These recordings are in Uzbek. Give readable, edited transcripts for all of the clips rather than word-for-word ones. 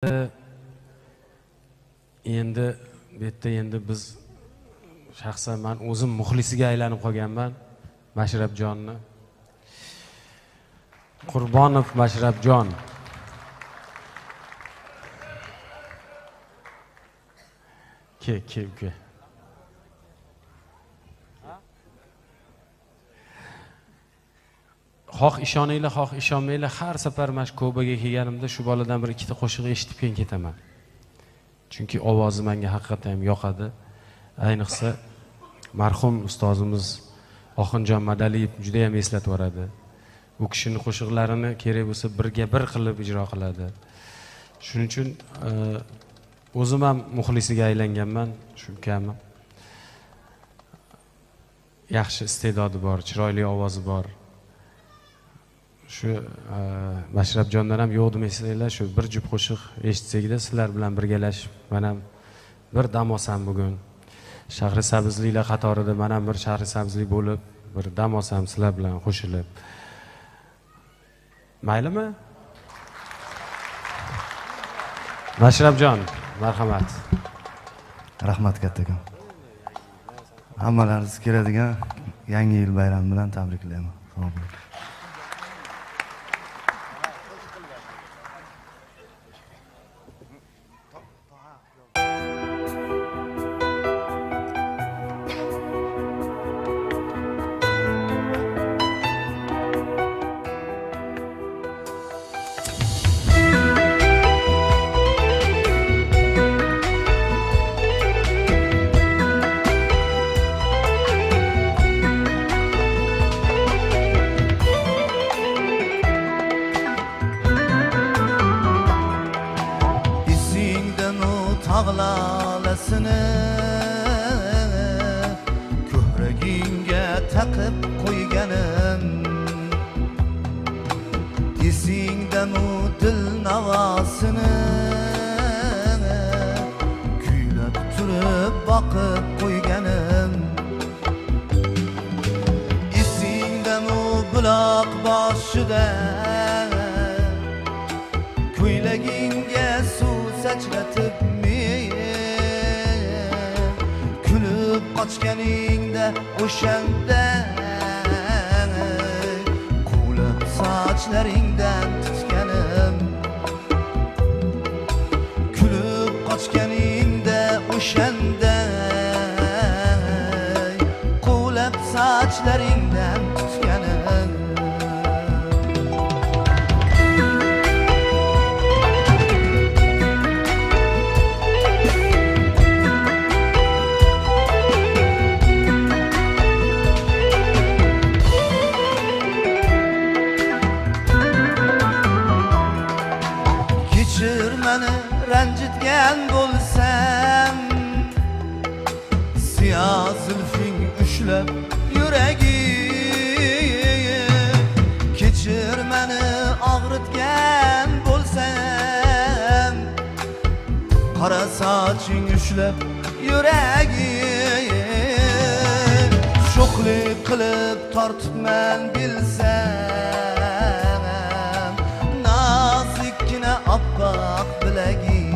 Endi bu yerda biz shaxsan men o'zim muxlisiga aylanib qolganman. Mashrabjonni. Qurbonov Mashrabjon. Ke. Xoh ishoninglar, xoh ishonmanglar, har safar mana shu Ko'baga kelganimda shu boladan bir ikkita qo'shiq eshitib ketaman. Chunki ovozi menga haqiqatan ham yoqadi. Ayniqsa marhum ustozimiz Oxunjon Madaliyev juda ham eslatib yoradi. U kishining qo'shiqlarini kerak bo'lsa birga bir qilib ijro qiladi. Shuning uchun o'zim ham muxlisiga aylanganman, shu ukami. Yaxshi iste'dodi bor, chiroyli ovozi bor. Shu Mashrabjondan ham yo'q demaysizlar, shu bir jup qo'shiq eshitsakda sizlar bilan birgalashib, men ham bir dam olsam bugun. Shahri sabzliklar qatorida men ham bir shahri sabzlik bo'lib, bir dam olsam sizlar bilan qo'shilib. Maylimi? Mashrabjon, marhamat. Rahmat kattakon. Hammalaringiz keladigan yangi yil bayrami bilan tabriklayman. Sog' bo'ling. Tağlalasını ko'hragingga taqib qo'yganim, esingdan u dil navosini kuylab turib boqib qo'yganim, esingdan u buloq boshida ko'ylagingga suv sachratib qochganingda o'shanda quvlab sochlaringdan tutganim, kulib qochganingda o'shanda quvlab sochlaringdan tutganim. Meni ranjitgan bo'lsam, siyah zulfing ushlab yuragim, kechir meni og'ritgan bo'lsam, qora soching ushlab yuragim, sho'xlik qilib tortibman bilsam, nozikkina oppoq bilagim,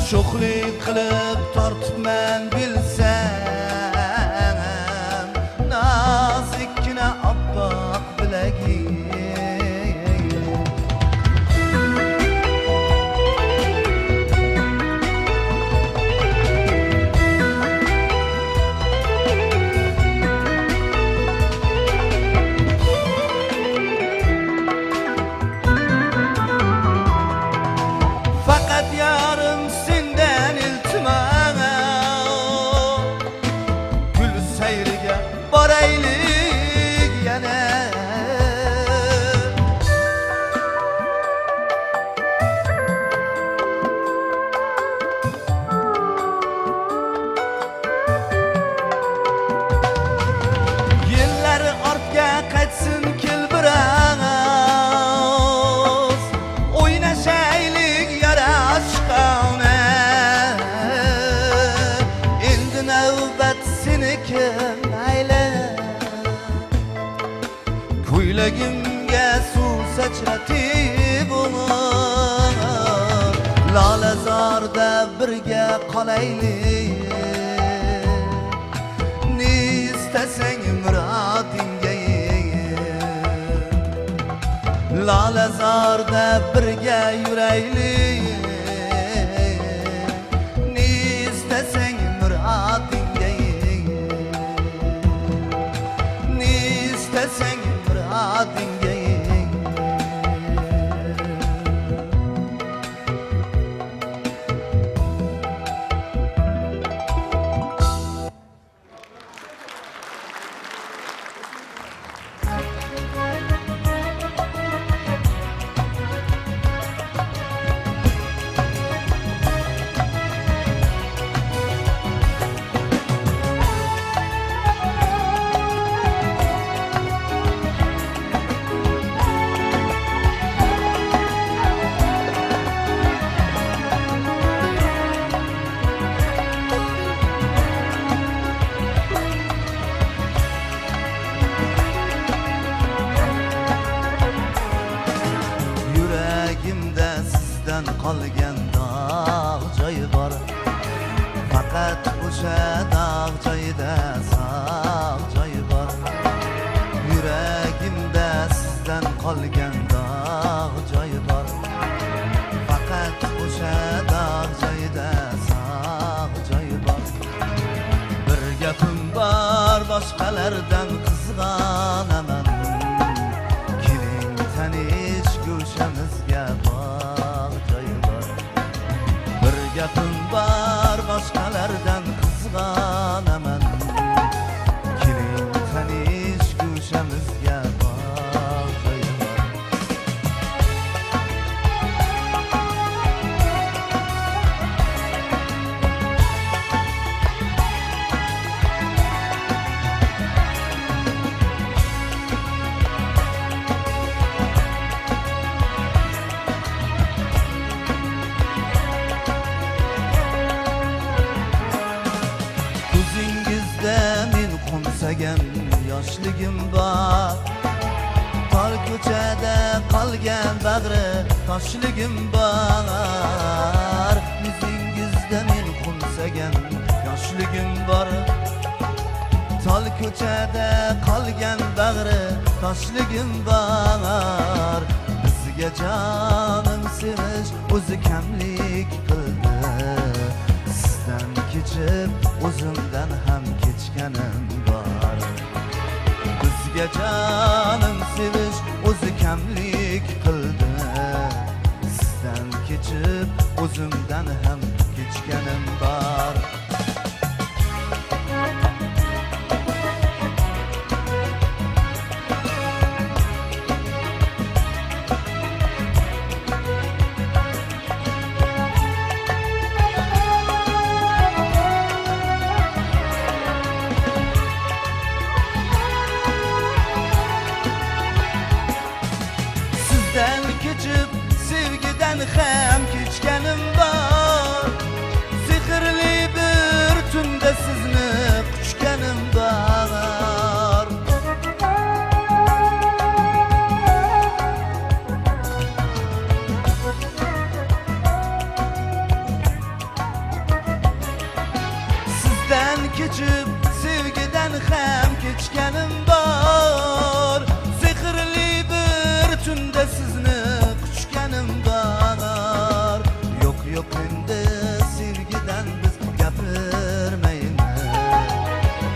sho'xlik qilib tortibman bilsam, nozikkina oppoq bilagim. Faqat yarim sendan iltimos, Lalazorda birga qolaylik, nistasang murodingga yet. Lalazorda birga yuraylik, nistasang murodingga yet. Nistasang murodingga yet. Yuragimda sizdan qolgan dog' joyi bor, faqat o'sha dog' joyida sog' joyi bor. Yuragimda sizdan qolgan dog' joyi bor, faqat o'sha dog' joyida sog' joyi bor. Bir gapim bor, boshqalardan qizg'onaman, keling tanish go'shamizga bog' joyi bor. Bir gapim bor, boshqalardan qizg'onaman, keling tanish go'shamizga bog' joyi bor. Ko'zingizda men qo'nsagan yoshligim bor, tor ko'chada qolgan bag'ri toshligim bor. Yuzingizda men qo'nsagan yoshligim bor, tol ko'chada qolgan bag'ri toshligim bor. Bizga jonim sevish o'zi kamlik qildi, sizdan kechib o'zimdan ham kechganim bor. Bizga jonim sevish o'zi kamlik qildi, sizdan kechib o'zimdan ham kechganim bor. Sizdan kechib sevgidan ham kechganim bor. Sehrli bir tunda sizni quchganim bor. Sizdan kechib sevgidan ham kechganim bor. Sehrli bir tunda sizni quchganim bor. Yo'q yo'q endi sevgidan biz gapirmaymiz,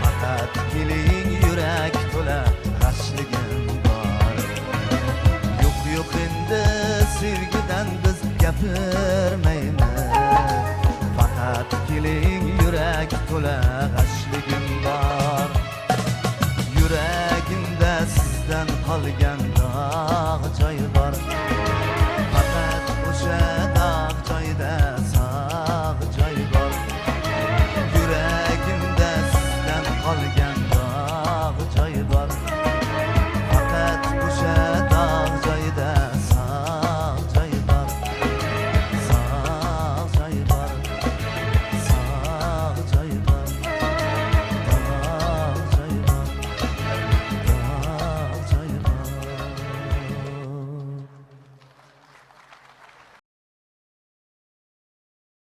faqat keling yurak to'la g'ashligim bor. Yo'q yo'q endi sevgidan biz gapirmaymiz, faqat keling yurak to'la g'ashligim